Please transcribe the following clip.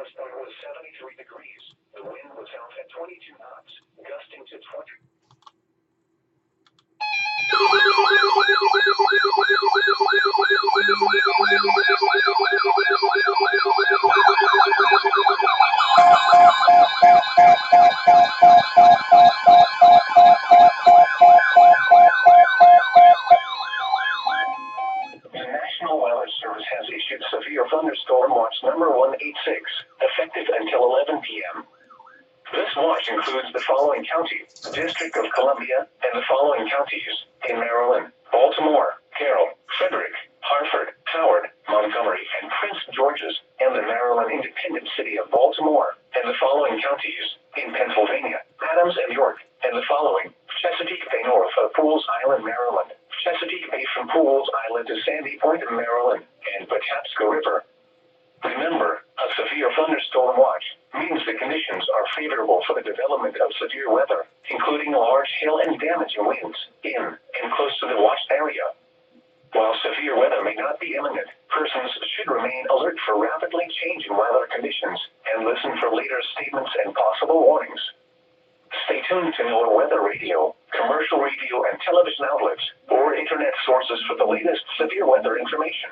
Thunderstorm was 73 degrees. The wind was out at 22 knots, gusting to 20. The National Weather Service has issued severe thunderstorm watch number 186, effective until 11 p.m. This watch includes the following counties: District of Columbia, and the following counties in Maryland: Baltimore, Carroll, Frederick, Hartford, Howard, Montgomery, and Prince George's, and the Maryland Independent City of Baltimore, and the following counties in Pennsylvania: Adams and York, and the following: Chesapeake Bay north of Pooles Island, Maryland, Chesapeake Bay from Pooles Island to Sandy Point in Maryland, and Patapsco River. Remember, a severe thunderstorm watch means the conditions are favorable for the development of severe weather, including large hail and damaging winds in and close to the watched area. While severe weather may not be imminent, persons should remain alert for rapidly changing weather conditions and listen for later statements and possible warnings. Stay tuned to NOAA Weather Radio, commercial radio and television outlets, or internet sources for the latest severe weather information.